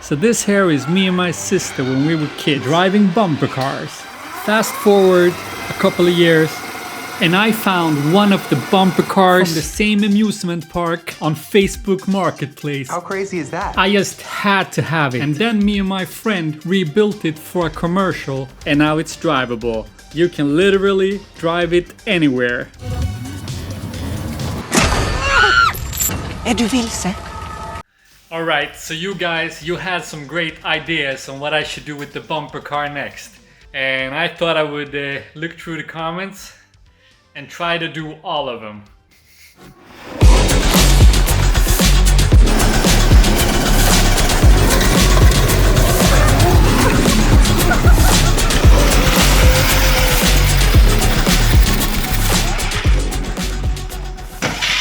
So this here is me and my sister when we were kids driving bumper cars. Fast forward a couple of years and I found one of the bumper cars from the same amusement park on Facebook Marketplace. How crazy is that? I just had to have it. And then me and my friend rebuilt it for a commercial and now it's drivable. You can literally drive it anywhere. Är du vilse? Alright, so you guys, you had some great ideas on what I should do with the bumper car next. And I thought I would look through the comments and try to do all of them.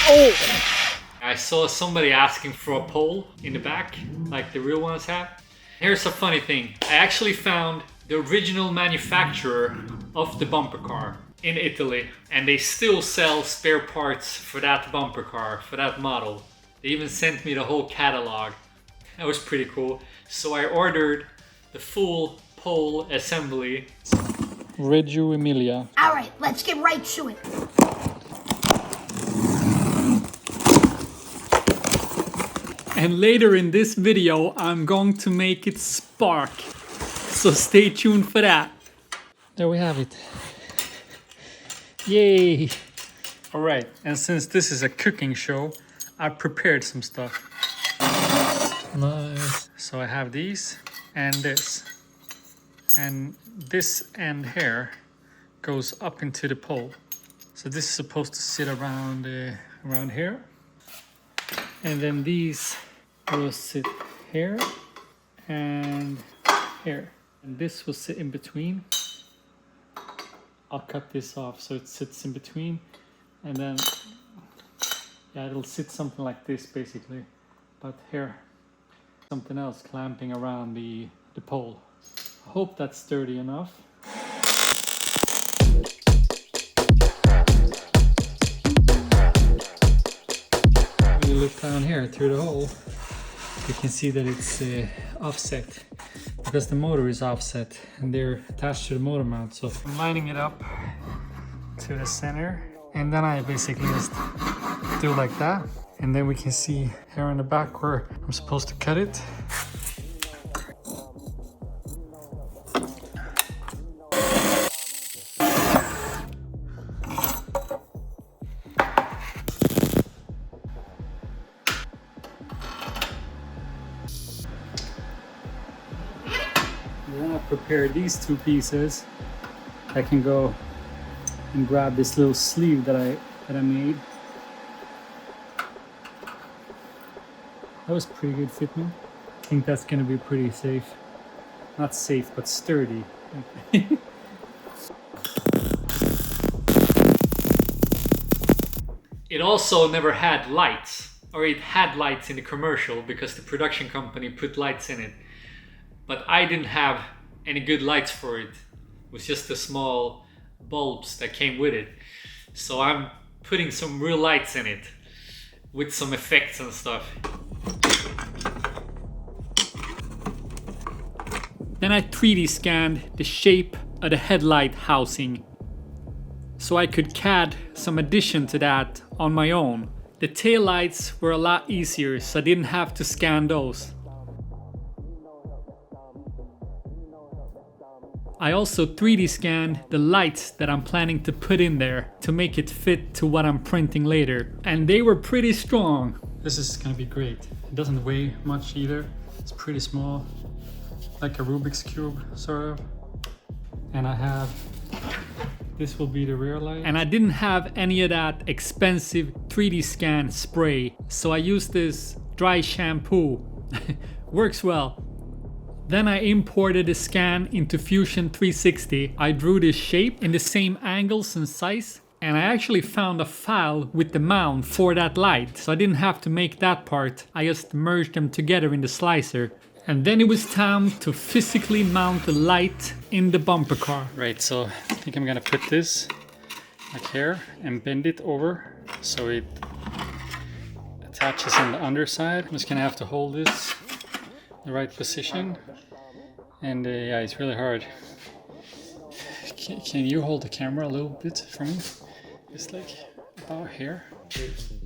Oh! I saw somebody asking for a pole in the back, like the real ones have. Here's a funny thing. I actually found the original manufacturer of the bumper car in Italy, and they still sell spare parts for that bumper car, for that model. They even sent me the whole catalog. That was pretty cool. So I ordered the full pole assembly. Reggio Emilia. All right, let's get right to it. And later in this video, I'm going to make it spark. So stay tuned for that. There we have it. Yay! Alright, and since this is a cooking show, I prepared some stuff. Nice. So I have these and this. And this end here goes up into the pole. So this is supposed to sit around here. And then these will sit here and here. And this will sit in between. I'll cut this off so it sits in between. And then, yeah, it'll sit something like this basically. But here, something else clamping around the pole. I hope that's sturdy enough. When you look down here through the hole, you can see that it's offset because the motor is offset and they're attached to the motor mount. So I'm lining it up to the center and then I basically just do like that. And then we can see here in the back where I'm supposed to cut it. Then I prepare these two pieces. I can go and grab this little sleeve that I made. That was pretty good fitment. I think that's gonna be pretty safe. Not safe, but sturdy. It also never had lights, or it had lights in the commercial because the production company put lights in it. But I didn't have any good lights for it. It was just the small bulbs that came with it. So I'm putting some real lights in it with some effects and stuff. Then I 3D scanned the shape of the headlight housing so I could CAD some addition to that on my own. The taillights were a lot easier, so I didn't have to scan those. I also 3D scanned the lights that I'm planning to put in there to make it fit to what I'm printing later. And they were pretty strong. This is gonna be great. It doesn't weigh much either. It's pretty small, like a Rubik's Cube, sort of. And I have, this will be the rear light. And I didn't have any of that expensive 3D scan spray, so I used this dry shampoo. Works well. Then I imported the scan into Fusion 360. I drew this shape in the same angles and size, and I actually found a file with the mount for that light, so I didn't have to make that part. I just merged them together in the slicer. And then it was time to physically mount the light in the bumper car. Right, so I think I'm gonna put this like here and bend it over so it attaches on the underside. I'm just gonna have to hold this the right position. And yeah, it's really hard. Can you hold the camera a little bit for me? It's like about here.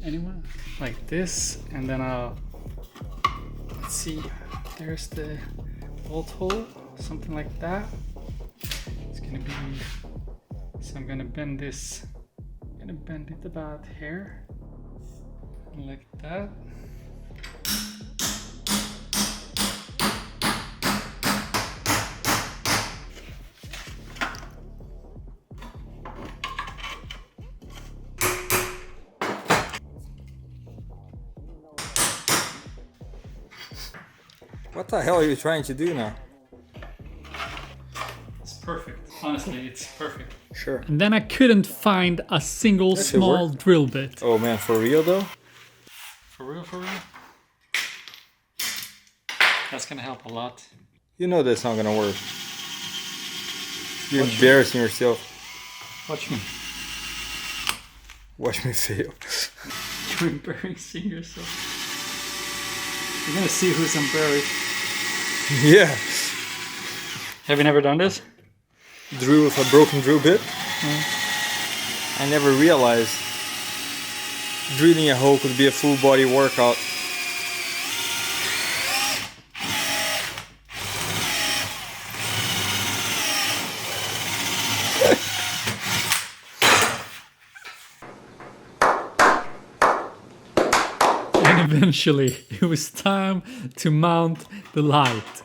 Anyone? Like this, and then I'll, let's see, there's the bolt hole, something like that. It's gonna be, so I'm gonna bend this, I'm gonna bend it about here, like that. What the hell are you trying to do now? It's perfect. Honestly, it's perfect. Sure. And then I couldn't find a single That should small work. drill bit. Oh man, for real though? For real, for real? That's gonna help a lot. You know that's not gonna work. You're embarrassing yourself. Watch me. Watch me fail. You're embarrassing yourself. You're gonna see who's embarrassed. Yeah. Have you never done this? Drill with a broken drill bit. I never realized drilling a hole could be a full body workout. And eventually, it was time to mount the light.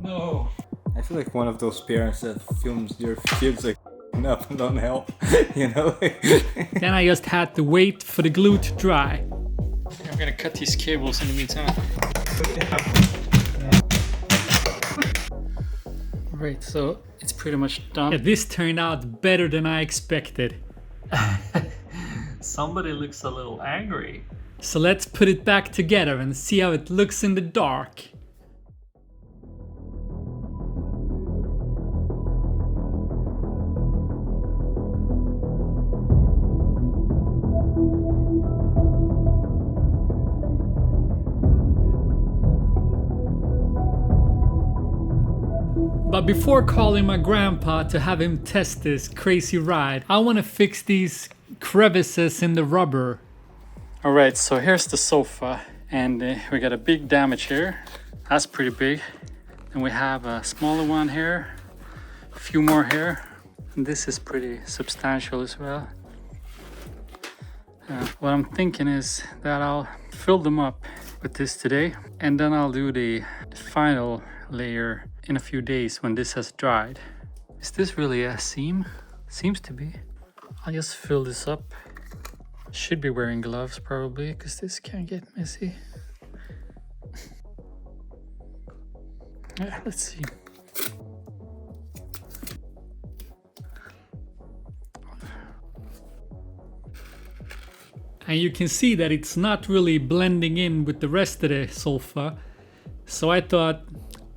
No. I feel like one of those parents that films their kids like up and don't help, you know? Then I just had to wait for the glue to dry. I'm gonna cut these cables in the meantime. Right, so it's pretty much done. Yeah, this turned out better than I expected. Somebody looks a little angry. So let's put it back together and see how it looks in the dark. But before calling my grandpa to have him test this crazy ride, I want to fix these crevices in the rubber. Alright, so here's the sofa, and we got a big damage here. That's pretty big. And we have a smaller one here, a few more here, and this is pretty substantial as well. What I'm thinking is that I'll fill them up with this today, and then I'll do the final layer in a few days when this has dried. Is this really a seam? Seems to be. I'll just fill this up. Should be wearing gloves probably, because this can get messy. Yeah, let's see. And you can see that it's not really blending in with the rest of the sofa. So I thought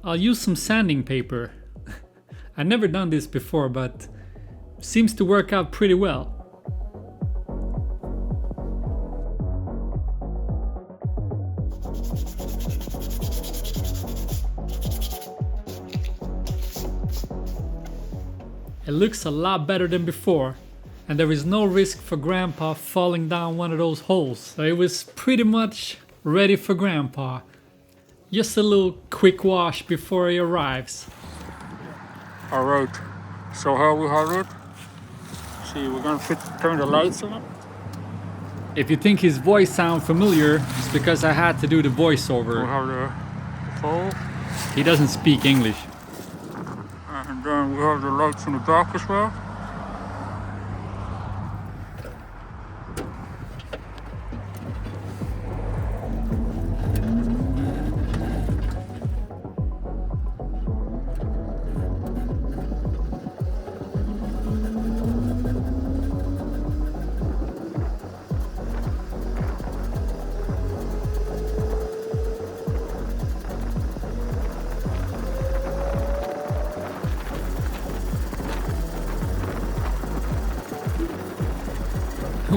I'll use some sanding paper. I've never done this before, but seems to work out pretty well. It looks a lot better than before, and there is no risk for Grandpa falling down one of those holes. So it was pretty much ready for Grandpa. Just a little quick wash before he arrives. Alright, so here we have it. See, we're gonna turn the lights on. If you think his voice sounds familiar, it's because I had to do the voiceover. We have the pole. He doesn't speak English. And then we have the lights in the back as well.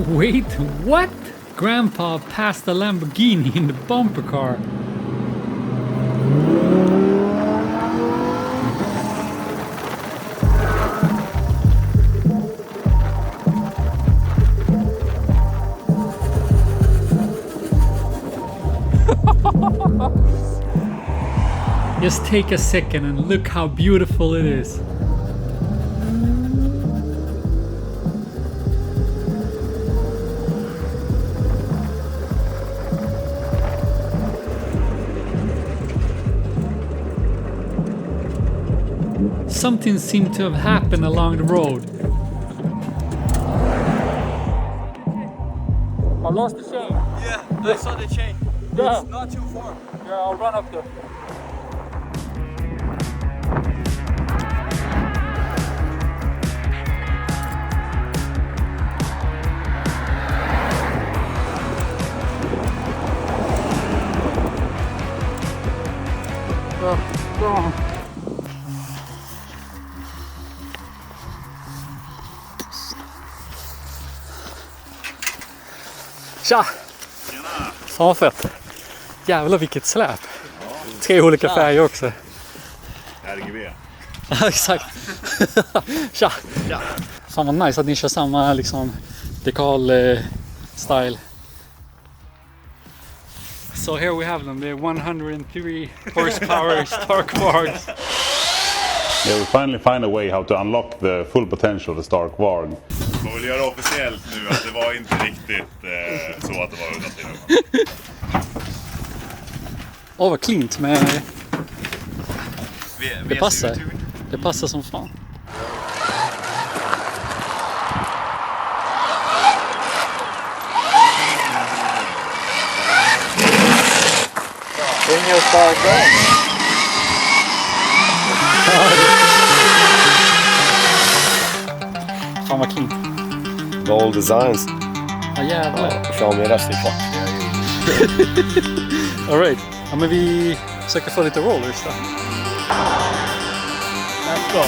Wait, what? Grandpa passed a Lamborghini in the bumper car. Just take a second and look how beautiful it is. Something seemed to have happened along the road. I lost the chain. Yeah, I saw the chain. Yeah. It's not too far. Yeah, I'll run up there. Tja! Fan vad fett. Jävlar vilket släp. 3 olika färger också. RGB. Ja, exakt. Tja! Fan vad nice att ni kör samma liksom dekal style. So here we have them, the 103 horsepower Stark Vargs. Yeah, we finally find a way how to unlock the full potential of the Stark Varg. Man vill göra officiellt nu att det var inte riktigt så att det var 110. Åh vad cleant med... Det passar. Det passar som fan. Ingen Stark Varg. Fan vad cleant. Gold designs. Ja jävlar. Show me resten kvar. Alright, ja men vi försöker få lite rollers då. Bra.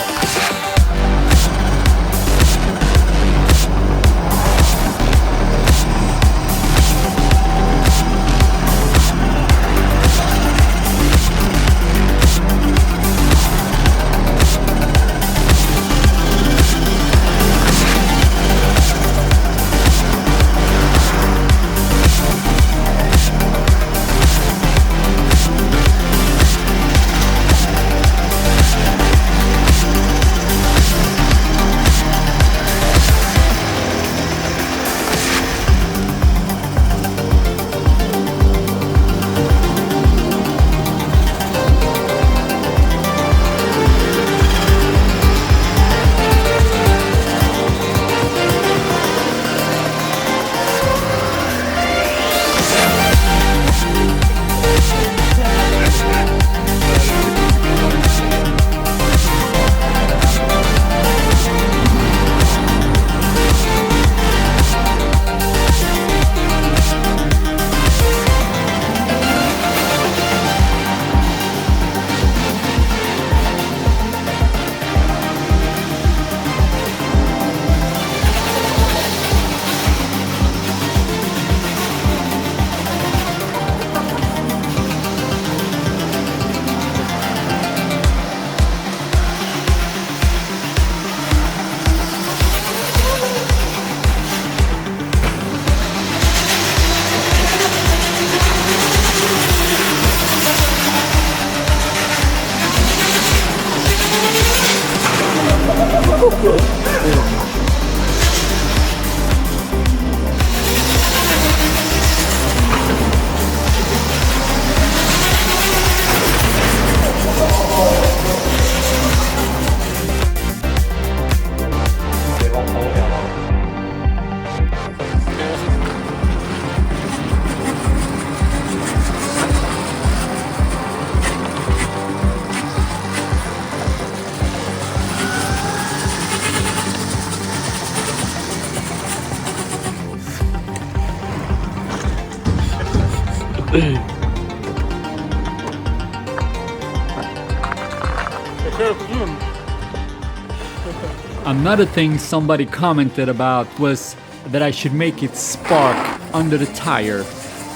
Another thing somebody commented about was that I should make it spark under the tire.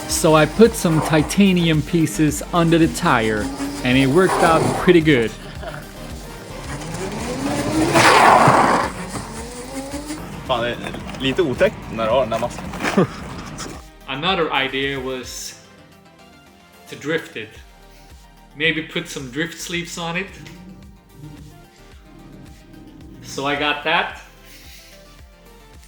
So I put some titanium pieces under the tire and it worked out pretty good. Fan, det är lite otäckt när du har den där masken. Another idea was to drift it. Maybe put some drift sleeves on it. So I got that.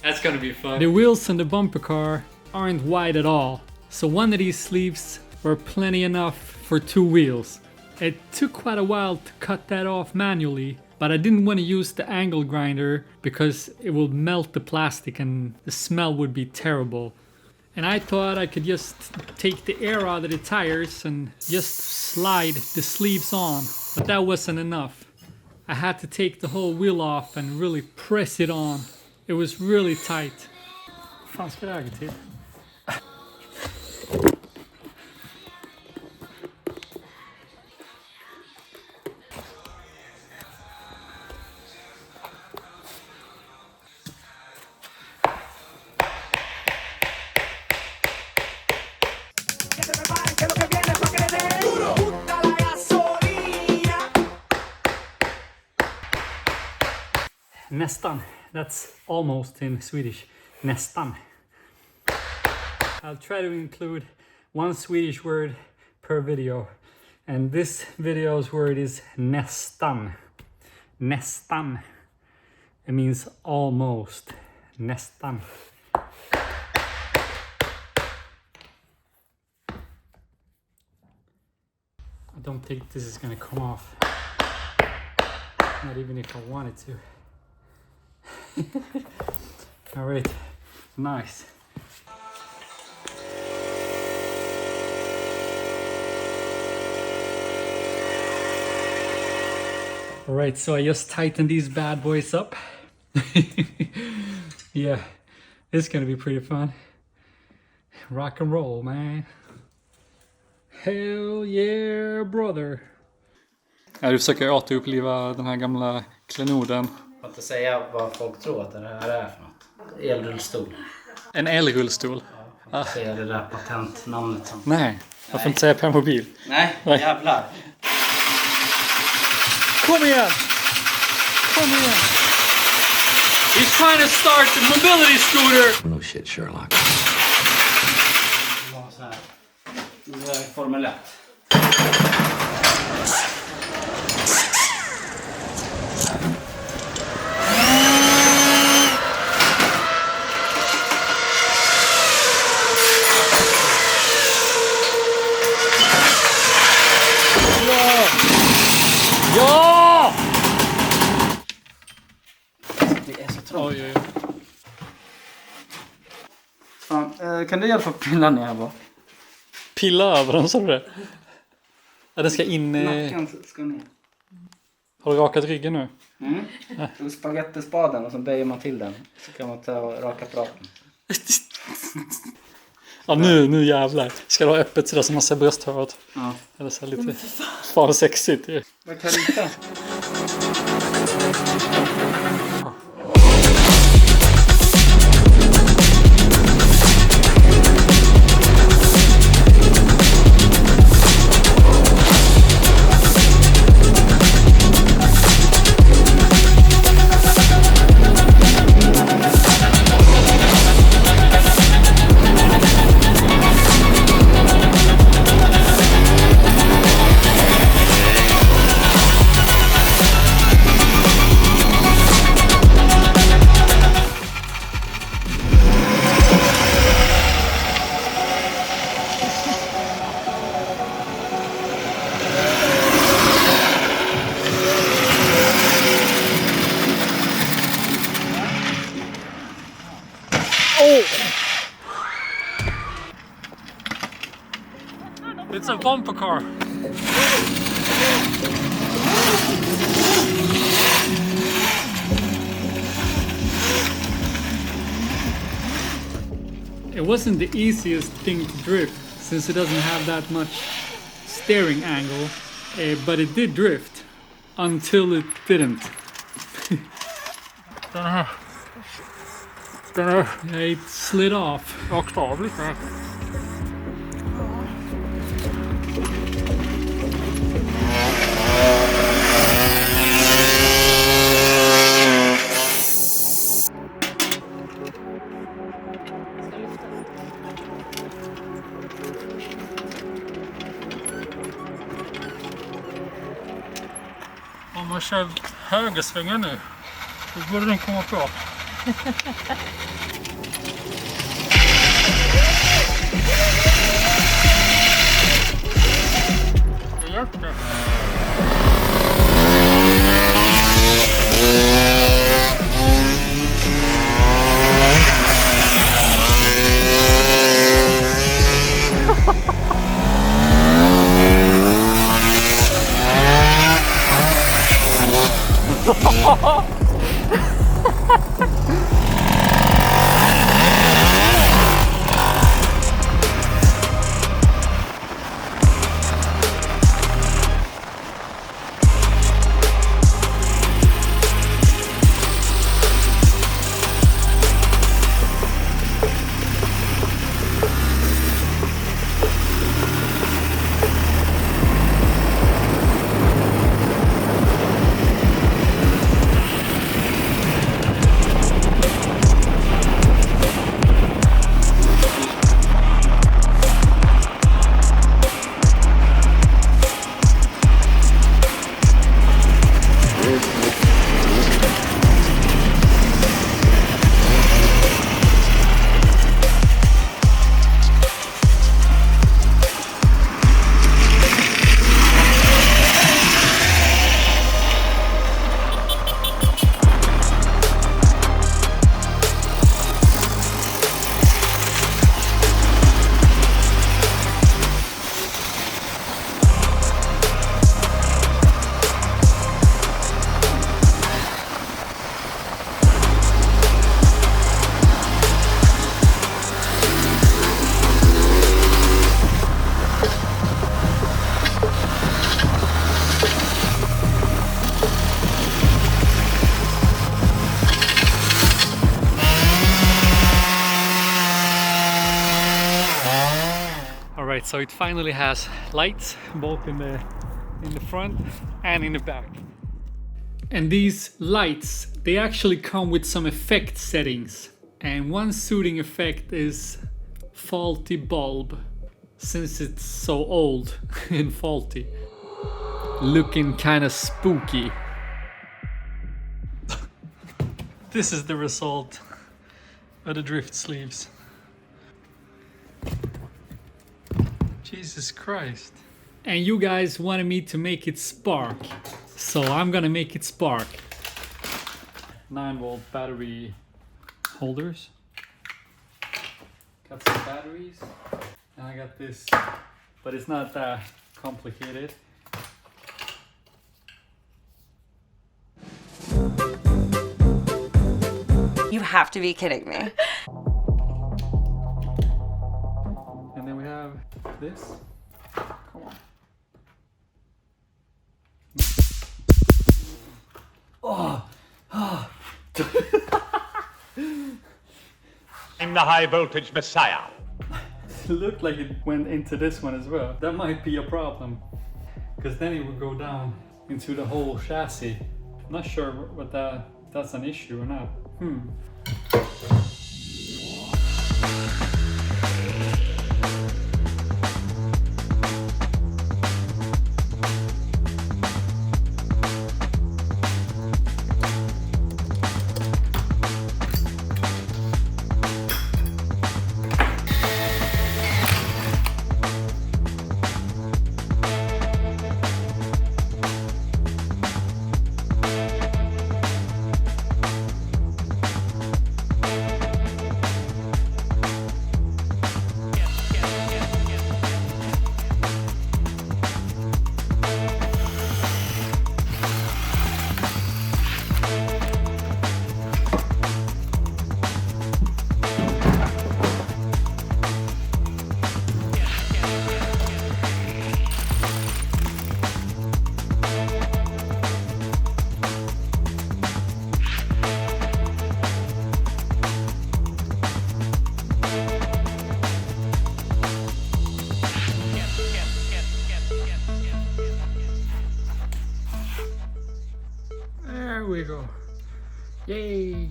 That's gonna be fun. The wheels on the bumper car aren't wide at all. So one of these sleeves were plenty enough for 2 wheels. It took quite a while to cut that off manually, but I didn't want to use the angle grinder because it will melt the plastic and the smell would be terrible. And I thought I could just take the air out of the tires and just slide the sleeves on, but that wasn't enough. I had to take the whole wheel off and really press it on. It was really tight. Fan ska det här gå till? Nästan. That's almost in Swedish. Nästan. I'll try to include 1 Swedish word per video. And this video's word is nästan. Nästan. It means almost. Nästan. I don't think this is gonna come off. Not even if I wanted to. All right, nice. All right, so I just tightened these bad boys up. Yeah, it's gonna be pretty fun. Rock and roll, man. Hell yeah, brother. Ja, du försöker återuppliva den här gamla klenoden. Jag får inte säga vad folk tror att det här är för något. Elrullstol. En elrullstol? Ja, jag får säga det där patentnamnet. Som... Nej, jag får inte säga permobil. Nej, jävlar. Kom igen! Kom igen! He's trying to start the mobility scooter! No shit, Sherlock. Det är Formel 1. Ja! Det är så trångt. Oj, oj, oj. Fan, kan du hjälpa att pilla ner bara? Pilla över den, sa du det? Ja, den ska in... Nacken ska ner. Har du rakat ryggen nu? Mm. Så spagettispaden och så böjer man till den. Så kan man ta och raka praten. Ja, nu jävlar. Ska du ha öppet sådär som man ser brösthåret? Ja. Eller så lite... Fan sexigt ju. Vad kan du ta? It's a bumper car. It wasn't the easiest thing to drift since it doesn't have that much steering angle, but it did drift until it didn't. Den här. Den är... It slid off. Rakt av lite. Om man kör högersvängar nu, då borde den komma på. Det hjälpte. Alright, so it finally has lights both in the front and in the back. And these lights, they actually come with some effect settings. And one suiting effect is faulty bulb, since it's so old and faulty. Looking kind of spooky. This is the result of the drift sleeves. Jesus Christ. And you guys wanted me to make it spark, so I'm gonna make it spark. 9-volt battery holders. Got some batteries. And I got this, but it's not that complicated. You have to be kidding me. And then we have this. Come on. Oh, oh. I'm the high voltage messiah. It looked like it went into this one as well. That might be a problem, because then it would go down into the whole chassis. I'm not sure what that's an issue or not. Yay!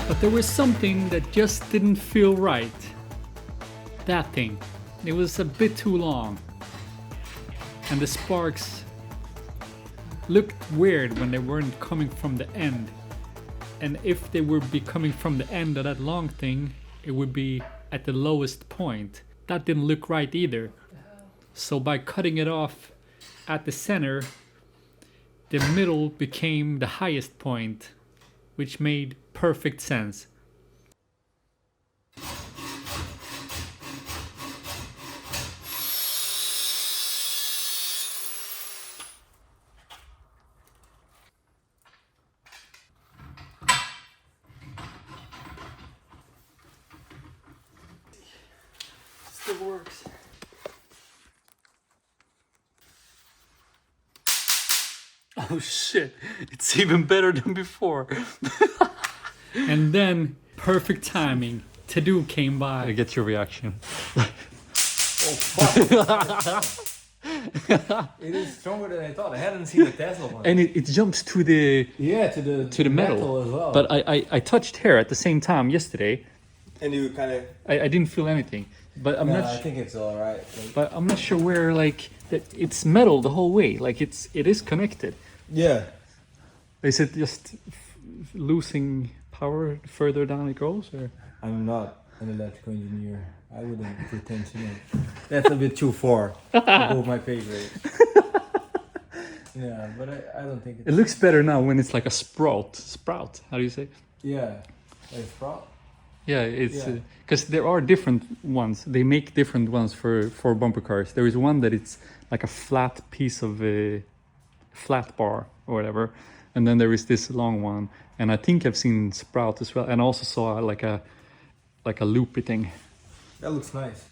But there was something that just didn't feel right. That thing. It was a bit too long. And the sparks looked weird when they weren't coming from the end. And if they would be coming from the end of that long thing, it would be at the lowest point. That didn't look right either. So by cutting it off at the center, the middle became the highest point, which made perfect sense. Still works. Oh shit, it's even better than before. And then, perfect timing, Tadu came by. I get your reaction. Oh fuck! It is stronger than I thought. I hadn't seen the Tesla one. And it jumps to the to the metal as well. But I touched here at the same time yesterday. And you kind of. I didn't feel anything. But I'm I think it's all right. But I'm not sure where like that. It's metal the whole way. Like it is connected. Yeah. Is it just losing power further down it goes, or? I'm not an electrical engineer. I wouldn't pretend to know. That's a bit too far above my pay grade. Yeah, but I don't think it looks better now when it's like a sprout. Sprout, how do you say? Yeah, a sprout. Yeah, it's because there are different ones. They make different ones for bumper cars. There is one that it's like a flat piece of a flat bar or whatever, and then there is this long one. And I think I've seen sprout as well, and also saw like a loopy thing. That looks nice.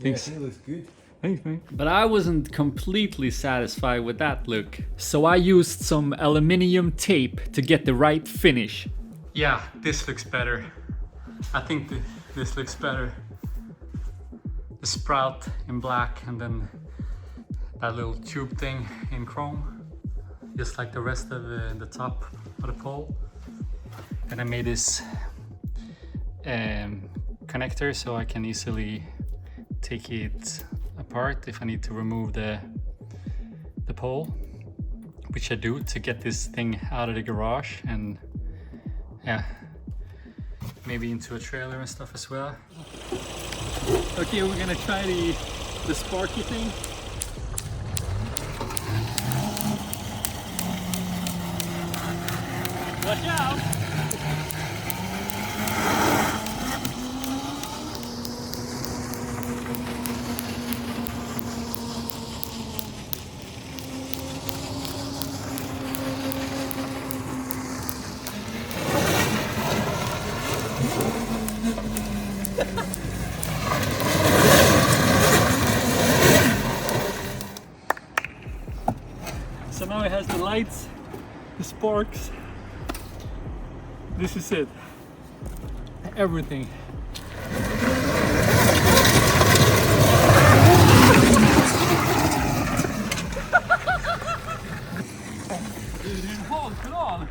Thanks. Yeah, I think it looks good. Thanks, man. But I wasn't completely satisfied with that look, so I used some aluminium tape to get the right finish. Yeah, this looks better. I think this looks better. The sprout in black, and then that little tube thing in chrome, just like the rest of the top of the pole. And I made this connector so I can easily take it apart if I need to remove the pole, which I do to get this thing out of the garage, and yeah, maybe into a trailer and stuff as well. Okay, we're gonna try the sparky thing. Watch out! So now it has the lights, the sparks. This is it. Everything. Hold, come on!